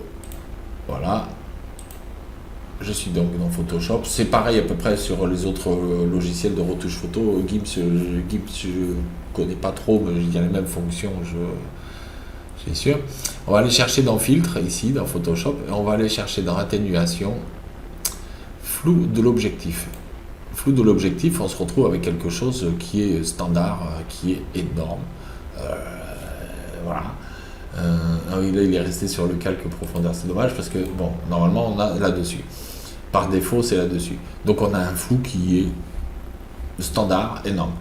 voilà, je suis donc dans Photoshop. C'est pareil à peu près sur les autres logiciels de retouche photo. Gims, je connais pas trop, mais il y a les mêmes fonctions, c'est sûr. On va aller chercher dans Filtre, ici, dans Photoshop, et on va aller chercher dans Atténuation, flou de l'objectif. Flou de l'objectif, on se retrouve avec quelque chose qui est standard, qui est énorme. Voilà. Il est resté sur le calque profondeur, c'est dommage parce que, bon, normalement, on a là-dessus. Par défaut, c'est là-dessus. Donc, on a un flou qui est standard, énorme.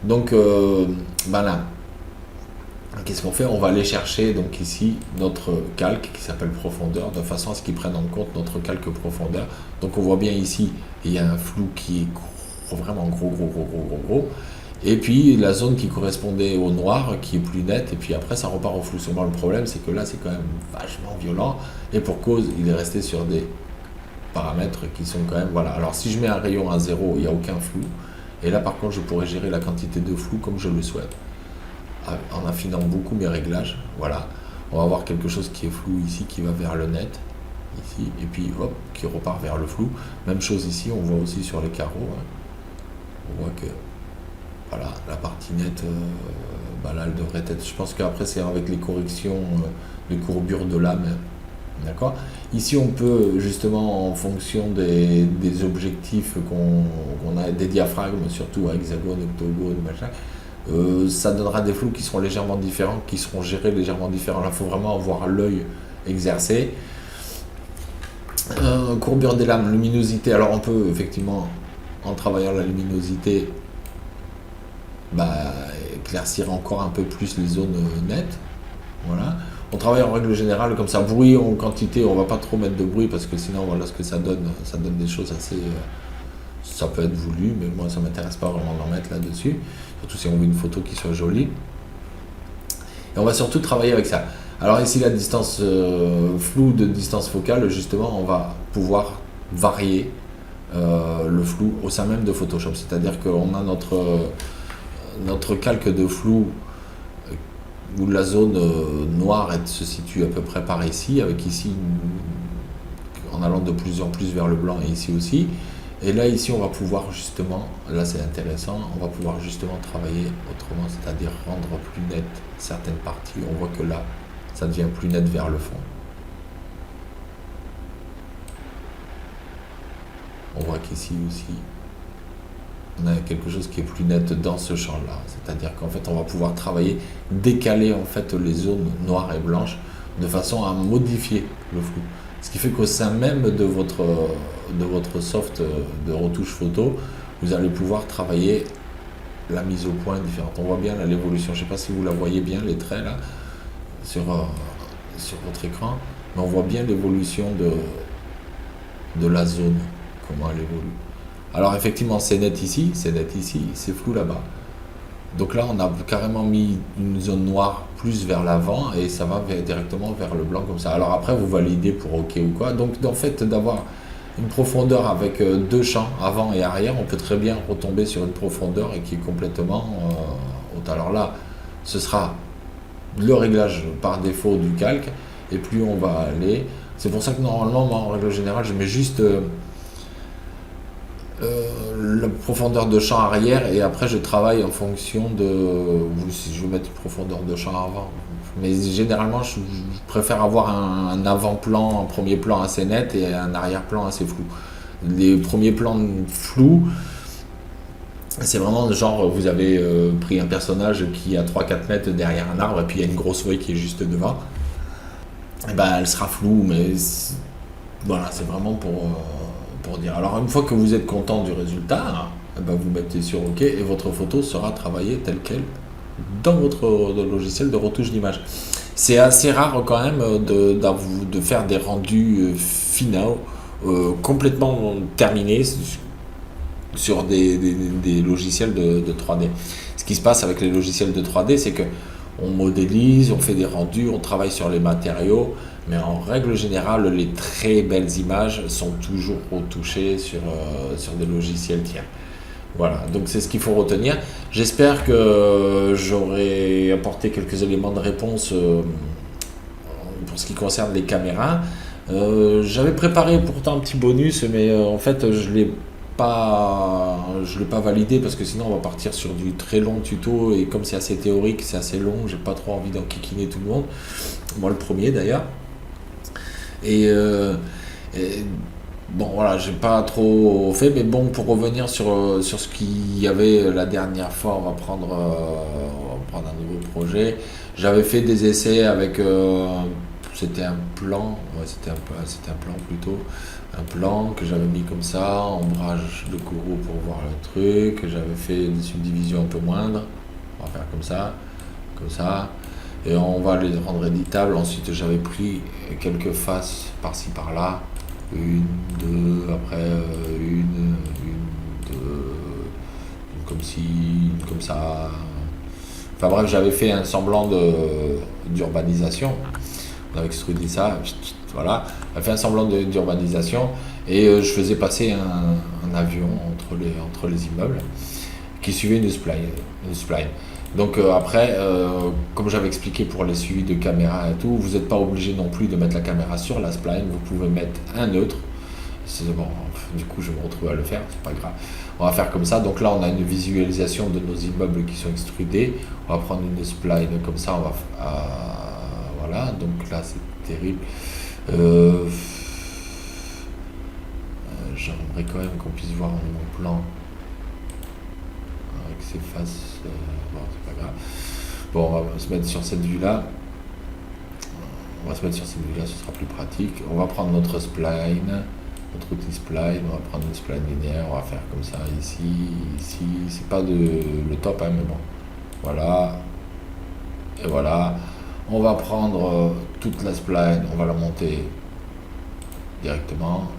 Donc, là, qu'est-ce qu'on fait? On va aller chercher, donc ici, notre calque qui s'appelle profondeur, de façon à ce qu'il prenne en compte notre calque profondeur. Donc, on voit bien ici, il y a un flou qui est vraiment gros. Et puis, la zone qui correspondait au noir, qui est plus nette, et puis après, ça repart au flou. Seulement, le problème, c'est que là, c'est quand même vachement violent, et pour cause, il est resté sur des paramètres qui sont quand même, voilà. Alors, si je mets un rayon à 0, il n'y a aucun flou, et là, par contre, je pourrais gérer la quantité de flou comme je le souhaite, en affinant beaucoup mes réglages. Voilà, on va avoir quelque chose qui est flou ici, qui va vers le net, ici, et puis hop, qui repart vers le flou. Même chose ici, on voit aussi sur les carreaux, hein. On voit que voilà, la partie nette, là, elle devrait être, je pense qu'après c'est avec les corrections de courbure de lame, d'accord. Ici on peut justement, en fonction des objectifs qu'on a, des diaphragmes, surtout à hexagone, octogone, machin, ça donnera des flous qui seront légèrement différents, qui seront gérés légèrement différents. Là, il faut vraiment avoir l'œil exercé. Courbure des lames, luminosité, alors on peut effectivement en travaillant la luminosité, bah, éclaircir encore un peu plus les zones nettes. Voilà. On travaille en règle générale comme ça, bruit en quantité, on va pas trop mettre de bruit parce que sinon voilà ce que ça donne des choses assez... ça peut être voulu, mais moi ça m'intéresse pas vraiment d'en mettre là-dessus, surtout si on veut une photo qui soit jolie. Et on va surtout travailler avec ça. Alors ici la distance floue de distance focale, justement on va pouvoir varier le flou au sein même de Photoshop, c'est-à-dire qu'on a notre calque de flou où la zone noire se situe à peu près par ici, avec ici en allant de plus en plus vers le blanc et ici aussi. Et là ici on va pouvoir justement, là c'est intéressant, on va pouvoir justement travailler autrement, c'est-à-dire rendre plus net certaines parties. On voit que là ça devient plus net vers le fond. On voit qu'ici aussi on a quelque chose qui est plus net dans ce champ-là, c'est-à-dire qu'en fait on va pouvoir travailler, décaler en fait les zones noires et blanches de façon à modifier le flou. Ce qui fait qu'au sein même de votre soft de retouche photo, vous allez pouvoir travailler la mise au point différente. On voit bien là l'évolution, je ne sais pas si vous la voyez bien, les traits là, sur votre écran, mais on voit bien l'évolution de la zone, comment elle évolue. Alors effectivement c'est net ici, c'est flou là-bas. Donc là on a carrément mis une zone noire plus vers l'avant et ça va directement vers le blanc comme ça. Alors après vous validez pour OK ou quoi. Donc en fait d'avoir une profondeur avec deux champs avant et arrière, on peut très bien retomber sur une profondeur et qui est complètement haute. Alors là ce sera le réglage par défaut du calque et plus on va aller. C'est pour ça que normalement moi en règle générale je mets juste la profondeur de champ arrière et après je travaille en fonction de si je veux mettre une profondeur de champ avant, mais généralement je préfère avoir un avant-plan, un premier plan assez net et un arrière-plan assez flou. Les premiers plans flous, c'est vraiment genre vous avez pris un personnage qui est à 3-4 mètres derrière un arbre et puis il y a une grosse feuille qui est juste devant, et ben elle sera floue, mais voilà, c'est vraiment pour dire. Alors une fois que vous êtes content du résultat, ben vous mettez sur OK et votre photo sera travaillée telle qu'elle dans votre logiciel de retouche d'image. C'est assez rare quand même de faire des rendus finaux complètement terminés sur des logiciels de 3D. Ce qui se passe avec les logiciels de 3D, c'est que on modélise, on fait des rendus, on travaille sur les matériaux, mais en règle générale, les très belles images sont toujours retouchées sur des logiciels tiers. Voilà, donc c'est ce qu'il faut retenir. J'espère que j'aurai apporté quelques éléments de réponse pour ce qui concerne les caméras. J'avais préparé pourtant un petit bonus, mais en fait je l'ai pas validé parce que sinon on va partir sur du très long tuto et comme c'est assez théorique, c'est assez long, j'ai pas trop envie d'enquiquiner tout le monde. Moi le premier d'ailleurs. Et bon voilà, j'ai pas trop fait, mais bon, pour revenir sur ce qu'il y avait la dernière fois, on va prendre un nouveau projet. J'avais fait des essais avec c'était un plan, ouais, c'était un plan plutôt, un plan que j'avais mis comme ça, ombrage de coraux pour voir le truc, j'avais fait des subdivisions un peu moindres, on va faire comme ça, et on va les rendre éditables. Ensuite j'avais pris quelques faces par-ci par-là, une, deux, après une, deux, une comme ci, une comme ça. Enfin bref, j'avais fait un semblant d'urbanisation. On avait extrudé ça, voilà. On a fait un semblant d'urbanisation et je faisais passer un avion entre les immeubles qui suivait une spline. Donc après, comme j'avais expliqué pour les suivis de caméra et tout, vous n'êtes pas obligé non plus de mettre la caméra sur la spline, vous pouvez mettre un neutre. C'est bon, du coup je me retrouve à le faire, c'est pas grave. On va faire comme ça, donc là on a une visualisation de nos immeubles qui sont extrudés. On va prendre une spline comme ça, voilà, donc là c'est terrible. J'aimerais quand même qu'on puisse voir mon plan avec ses faces. Bon, c'est pas grave. Bon, on va se mettre sur cette vue-là. Ce sera plus pratique. On va prendre notre spline. Autre outil spline, on va prendre une spline linéaire, on va faire comme ça, ici, c'est pas le top, hein, mais bon. Voilà, et voilà. On va prendre toute la spline, on va la monter directement.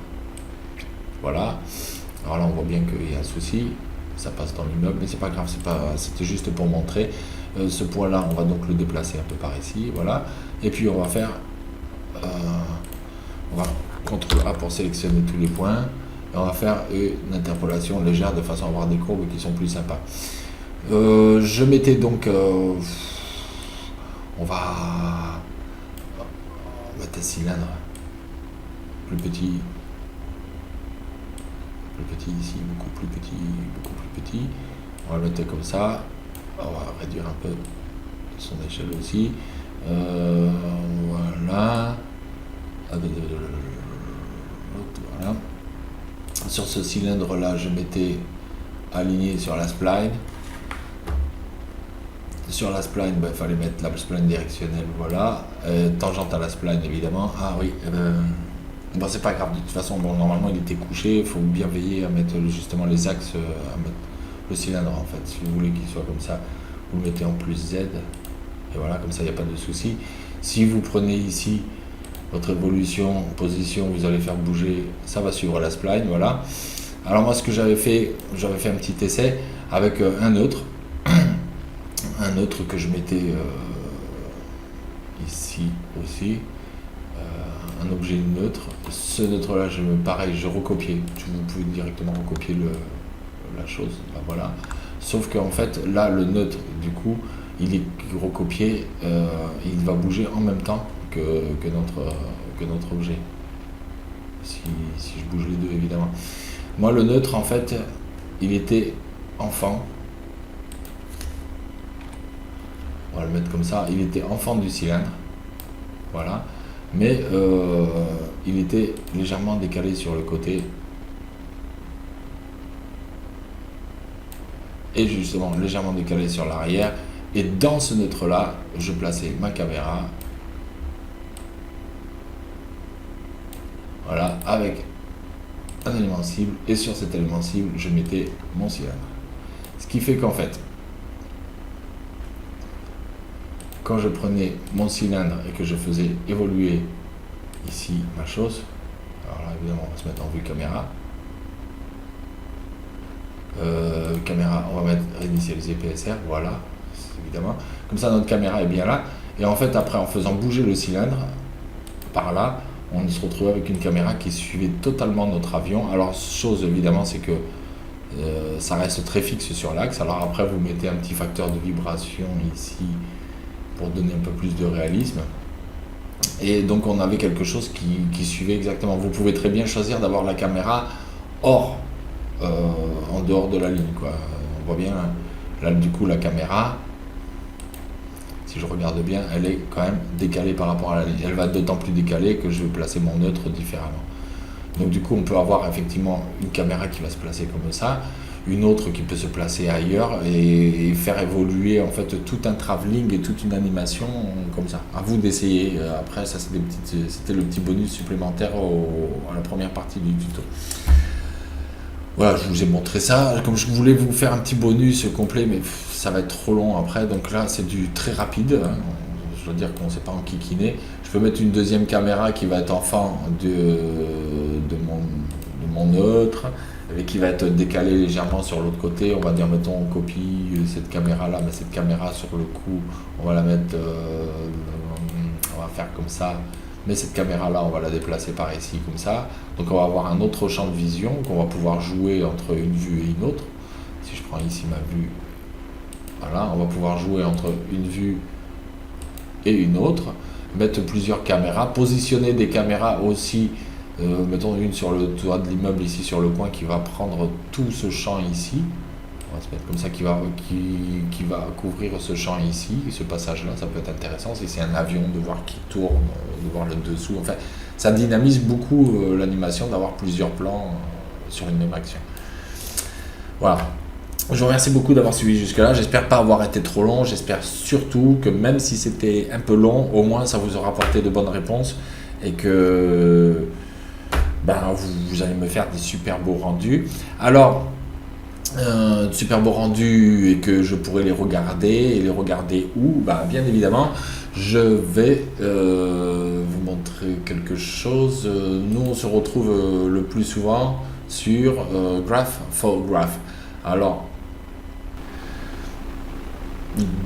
Voilà. Alors là, on voit bien qu'il y a un souci, ça passe dans l'immeuble, mais c'est pas grave, c'était juste pour montrer. Ce point-là, on va donc le déplacer un peu par ici, voilà. Et puis on va faire, on va CTRL A pour sélectionner tous les points. Et on va faire une interpolation légère de façon à avoir des courbes qui sont plus sympas. Je mettais donc, on va mettre un cylindre plus petit ici, beaucoup plus petit. On va le mettre comme ça. On va réduire un peu son échelle aussi. Voilà. Voilà. Sur ce cylindre là, je mettais aligné sur la spline. Sur la spline, il fallait mettre la spline directionnelle, voilà. Tangente à la spline évidemment. Ah oui, bon, c'est pas grave, de toute façon, bon, normalement il était couché, il faut bien veiller à mettre justement les axes, à mettre le cylindre en fait. Si vous voulez qu'il soit comme ça, vous le mettez en plus Z, et voilà, comme ça il n'y a pas de souci. Si vous prenez ici votre évolution, position, vous allez faire bouger, ça va suivre la spline, voilà. Alors moi ce que j'avais fait un petit essai avec un neutre que je mettais ici aussi. Un objet neutre. Ce neutre-là, pareil, je recopiais. Vous pouvez directement recopier la chose. Ben voilà. Sauf qu'en fait, là, le neutre, du coup, il est recopié, il va bouger en même temps que notre objet. Si je bouge les deux, évidemment. Moi, le neutre, en fait, il était enfant. On va le mettre comme ça. Il était enfant du cylindre. Voilà. Mais il était légèrement décalé sur le côté et justement légèrement décalé sur l'arrière, et dans ce neutre là je plaçais ma caméra, voilà, avec un élément cible, et sur cet élément cible je mettais mon cylindre, ce qui fait qu'en fait quand je prenais mon cylindre et que je faisais évoluer ici ma chose, alors là évidemment on va se mettre en vue caméra, on va mettre initialiser PSR, voilà, évidemment, comme ça notre caméra est bien là, et en fait après en faisant bouger le cylindre par là, on se retrouvait avec une caméra qui suivait totalement notre avion. Alors chose évidemment c'est que ça reste très fixe sur l'axe, alors après vous mettez un petit facteur de vibration ici pour donner un peu plus de réalisme, et donc on avait quelque chose qui suivait exactement. Vous pouvez très bien choisir d'avoir la caméra en dehors de la ligne, quoi. On voit bien là du coup la caméra, si je regarde bien, elle est quand même décalée par rapport à la ligne. Elle va d'autant plus décalée que je vais placer mon neutre différemment. Donc du coup on peut avoir effectivement une caméra qui va se placer comme ça, une autre qui peut se placer ailleurs et faire évoluer en fait tout un travelling et toute une animation comme ça. À vous d'essayer. Après ça c'était le petit bonus supplémentaire à la première partie du tuto. Voilà, je vous ai montré ça. Comme je voulais vous faire un petit bonus complet, mais ça va être trop long après. Donc là c'est du très rapide, hein. Je dois dire qu'on ne sait pas enquiquiner. Je peux mettre une deuxième caméra qui va être enfant de mon neutre, et qui va être décalée légèrement sur l'autre côté. On va dire, mettons, on copie cette caméra là, mais cette caméra sur le coup, on va la mettre, on va faire comme ça. Mais cette caméra là, on va la déplacer par ici comme ça. Donc on va avoir un autre champ de vision qu'on va pouvoir jouer entre une vue et une autre. Si je prends ici ma vue, voilà, on va pouvoir jouer entre une vue et une autre, mettre plusieurs caméras, positionner des caméras aussi, mettons une sur le toit de l'immeuble ici sur le coin qui va prendre tout ce champ ici, on va se mettre comme ça, qui va couvrir ce champ ici, ce passage là, ça peut être intéressant si c'est un avion, de voir qui tourne, de voir le dessous, enfin ça dynamise beaucoup l'animation d'avoir plusieurs plans sur une même action. Voilà. Je vous remercie beaucoup d'avoir suivi jusque là, j'espère pas avoir été trop long, j'espère surtout que même si c'était un peu long, au moins ça vous aura apporté de bonnes réponses, et que ben, vous allez me faire des super beaux rendus. Alors, super beaux rendus et que je pourrais les regarder. Et les regarder où? Ben, bien évidemment, je vais vous montrer quelque chose. Nous, on se retrouve le plus souvent sur Graph4Graph. Alors,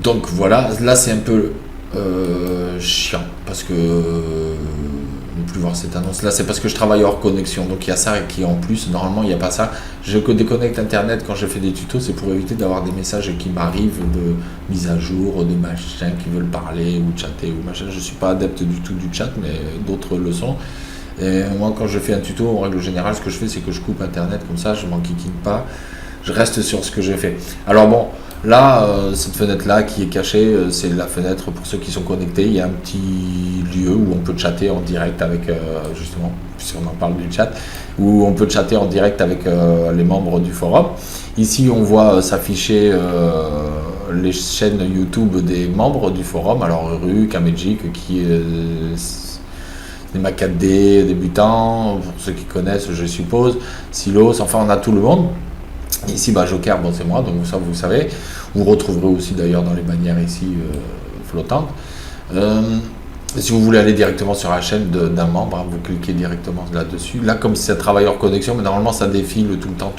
donc voilà, là c'est un peu chiant parce que ne plus voir cette annonce là, c'est parce que je travaille hors connexion, donc il y a ça qui en plus, normalement il n'y a pas ça. Je déconnecte internet quand je fais des tutos, c'est pour éviter d'avoir des messages qui m'arrivent de mise à jour, de machins qui veulent parler ou chatter ou machin. Je suis pas adepte du tout du chat, mais d'autres le sont. Et moi quand je fais un tuto, en règle générale, ce que je fais c'est que je coupe internet, comme ça je m'enquiquine pas, je reste sur ce que j'ai fait. Alors bon, là, cette fenêtre-là qui est cachée, c'est la fenêtre pour ceux qui sont connectés. Il y a un petit lieu où on peut chatter en direct avec, justement, puisqu'on en parle du chat, où on peut chatter en direct avec les membres du forum. Ici, on voit s'afficher les chaînes YouTube des membres du forum. Alors, Ruru, Kamejic, qui est Cinema 4D, débutants, pour ceux qui connaissent, je suppose, Silos, enfin, on a tout le monde. Ici, bah, Joker, bon, c'est moi, donc ça vous savez. Vous retrouverez aussi d'ailleurs dans les bannières ici flottantes. Si vous voulez aller directement sur la chaîne d'un membre, hein, vous cliquez directement là-dessus. Là, comme c'est un travail hors connexion, mais normalement ça défile tout le temps.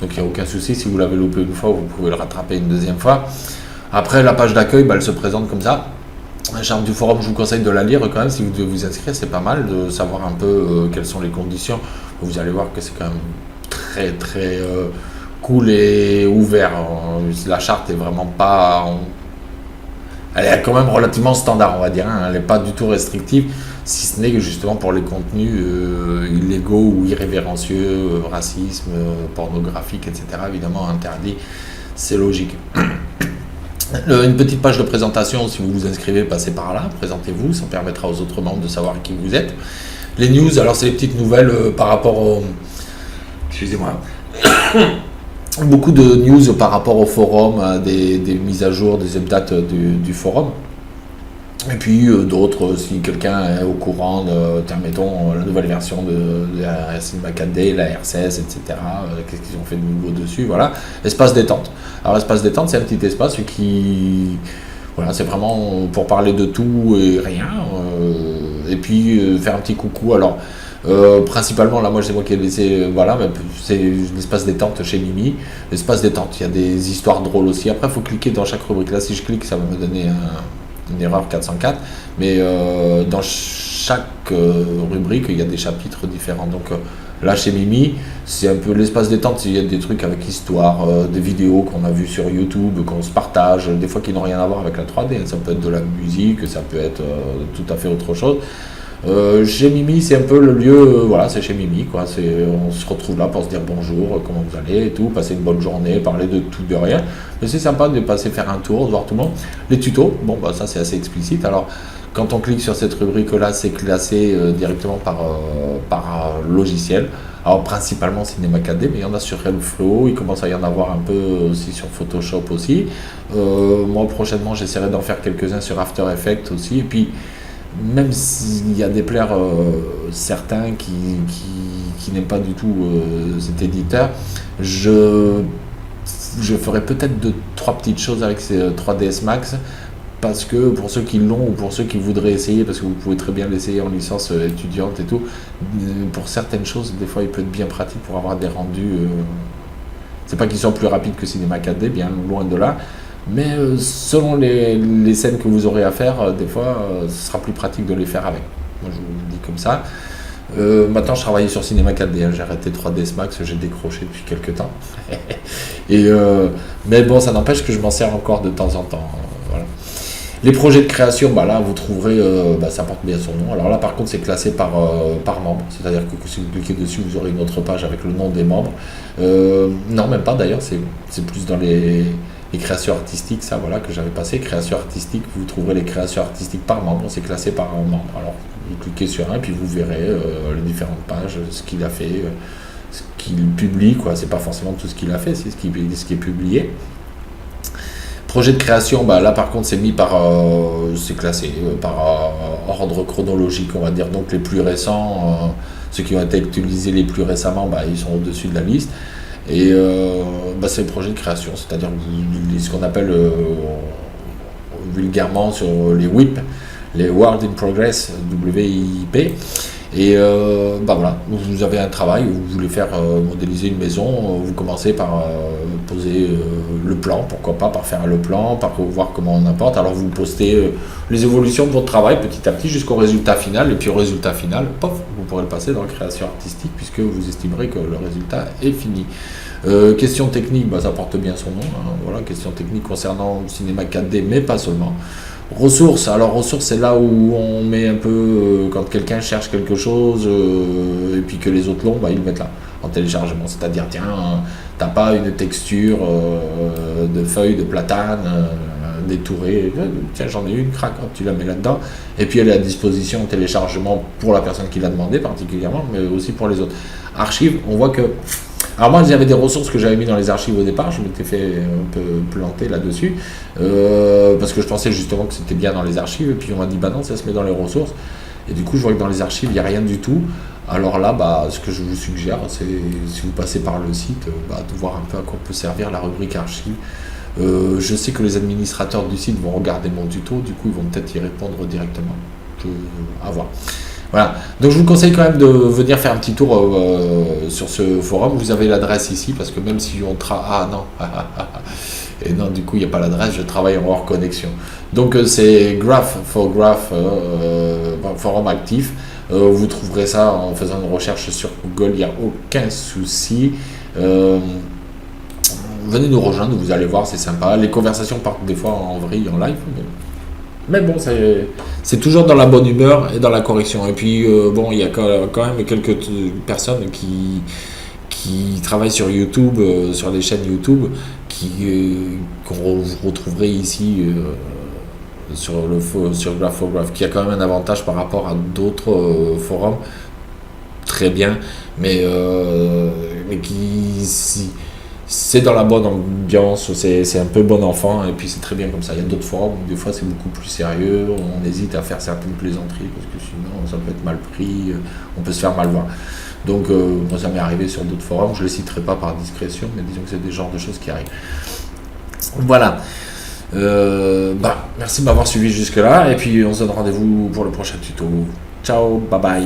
Donc il n'y a aucun souci. Si vous l'avez loupé une fois, vous pouvez le rattraper une deuxième fois. Après, la page d'accueil, bah, elle se présente comme ça. La charte du forum, je vous conseille de la lire quand même. Si vous devez vous inscrire, c'est pas mal de savoir un peu quelles sont les conditions. Vous allez voir que c'est quand même très cool et ouvert. La charte est vraiment pas... Elle est quand même relativement standard, on va dire. Hein. Elle n'est pas du tout restrictive, si ce n'est que justement pour les contenus illégaux ou irrévérencieux, racisme, pornographique, etc. Évidemment interdit, c'est logique. Une petite page de présentation, si vous vous inscrivez, passez par là, présentez-vous, ça permettra aux autres membres de savoir qui vous êtes. Les news, alors c'est les petites nouvelles par rapport au... Excusez-moi. Beaucoup de news par rapport au forum, des mises à jour, des updates du forum. Et puis d'autres, si quelqu'un est au courant de, mettons, la nouvelle version de la Cinema 4D, la R16, etc. Qu'est-ce qu'ils ont fait de nouveau dessus, voilà. Espace détente. Alors l'espace détente, c'est un petit espace qui... Voilà, c'est vraiment pour parler de tout et rien. Et puis faire un petit coucou. Alors... principalement, là, moi, c'est moi qui ai laissé, voilà, mais c'est l'espace détente chez Mimi. L'espace détente, il y a des histoires drôles aussi. Après, il faut cliquer dans chaque rubrique. Là, si je clique, ça va me donner une erreur 404. Mais dans chaque rubrique, il y a des chapitres différents. Donc là, chez Mimi, c'est un peu l'espace détente. Il y a des trucs avec histoire, des vidéos qu'on a vues sur YouTube, qu'on se partage, des fois qui n'ont rien à voir avec la 3D. Ça peut être de la musique, ça peut être tout à fait autre chose. Chez Mimi, c'est un peu le lieu, voilà, c'est chez Mimi, quoi. On se retrouve là pour se dire bonjour, comment vous allez et tout, passer une bonne journée, parler de tout, de rien. Mais c'est sympa de passer faire un tour, de voir tout le monde. Les tutos, bon, bah ça c'est assez explicite. Alors, quand on clique sur cette rubrique-là, c'est classé directement par logiciel. Alors, principalement Cinema 4D, mais il y en a sur Helpflow, il commence à y en avoir un peu aussi sur Photoshop aussi. Moi, prochainement, j'essaierai d'en faire quelques-uns sur After Effects aussi. Et puis, même s'il y a des plaires certains qui n'aiment pas du tout cet éditeur, je ferai peut-être 2-3 petites choses avec ces 3ds Max, parce que pour ceux qui l'ont ou pour ceux qui voudraient essayer, parce que vous pouvez très bien l'essayer en licence étudiante et tout, pour certaines choses, des fois il peut être bien pratique pour avoir des rendus. C'est pas qu'ils sont plus rapides que Cinema 4D, bien loin de là. Mais selon les scènes que vous aurez à faire, des fois, ce sera plus pratique de les faire avec. Moi, je vous le dis comme ça. Maintenant, je travaillais sur Cinema 4D. Hein, j'ai arrêté 3ds Max, j'ai décroché depuis quelques temps. Mais bon, ça n'empêche que je m'en sers encore de temps en temps. Voilà. Les projets de création, bah là, vous trouverez, ça porte bien son nom. Alors là, par contre, c'est classé par membre. C'est-à-dire que si vous cliquez dessus, vous aurez une autre page avec le nom des membres. Non, même pas d'ailleurs, c'est plus dans les créations artistiques, ça voilà, que j'avais passé. Création artistique, vous trouverez les créations artistiques par membre, c'est classé par un membre. Alors vous cliquez sur un, puis vous verrez les différentes pages, ce qu'il a fait, ce qu'il publie, quoi. C'est pas forcément tout ce qu'il a fait, c'est ce qui est publié. Projet de création, bah, là par contre c'est mis par, c'est classé par ordre chronologique, on va dire, donc les plus récents, ceux qui ont été utilisés les plus récemment, bah, ils sont au-dessus de la liste. Et bah, c'est le projet de création, c'est-à-dire ce qu'on appelle vulgairement sur les WIP, les Work in Progress, WIP. Et bah voilà, vous avez un travail, vous voulez faire modéliser une maison, vous commencez par poser le plan, pourquoi pas par faire le plan, par voir comment on apporte. Alors vous postez les évolutions de votre travail petit à petit jusqu'au résultat final, et puis au résultat final, pof, vous pourrez le passer dans la création artistique puisque vous estimerez que le résultat est fini. Question technique, bah, ça porte bien son nom, hein, voilà, question technique concernant le cinéma 4D, mais pas seulement. Ressources, alors ressources c'est là où on met un peu, quand quelqu'un cherche quelque chose et puis que les autres l'ont, bah, ils le mettent là, en téléchargement, c'est-à-dire tiens, t'as pas une texture de feuille de platane détourée, tiens j'en ai une, crac, hop, tu la mets là-dedans, et puis elle est à disposition en téléchargement pour la personne qui l'a demandé particulièrement, mais aussi pour les autres. Archives, on voit que... Alors moi, il y avait des ressources que j'avais mis dans les archives au départ, je m'étais fait un peu planter là-dessus, parce que je pensais justement que c'était bien dans les archives, et puis on m'a dit, bah non, ça se met dans les ressources, et du coup, je vois que dans les archives, il n'y a rien du tout. Alors là, bah, ce que je vous suggère, c'est, si vous passez par le site, bah, de voir un peu à quoi peut servir la rubrique archives. Je sais que les administrateurs du site vont regarder mon tuto, du coup, ils vont peut-être y répondre directement. À voir. Voilà, donc je vous conseille quand même de venir faire un petit tour sur ce forum. Vous avez l'adresse ici, parce que même si on ah non, et non, du coup il n'y a pas l'adresse, je travaille en hors connexion. Donc c'est Graph for Graph, forum actif. Vous trouverez ça en faisant une recherche sur Google, il n'y a aucun souci. Venez nous rejoindre, vous allez voir, c'est sympa. Les conversations partent des fois en vrille, en live. Mais bon, c'est toujours dans la bonne humeur et dans la correction. Et puis, bon, il y a quand même quelques personnes qui travaillent sur YouTube, sur les chaînes YouTube, qu'on vous retrouverez ici sur Graph4Graph, qui a quand même un avantage par rapport à d'autres forums, très bien, mais c'est dans la bonne ambiance, c'est un peu bon enfant, et puis c'est très bien comme ça. Il y a d'autres forums où des fois c'est beaucoup plus sérieux, on hésite à faire certaines plaisanteries parce que sinon ça peut être mal pris, on peut se faire mal voir. Donc moi ça m'est arrivé sur d'autres forums, je ne les citerai pas par discrétion, mais disons que c'est des genres de choses qui arrivent. Voilà. Merci de m'avoir suivi jusque là, et puis on se donne rendez-vous pour le prochain tuto. Ciao, bye bye.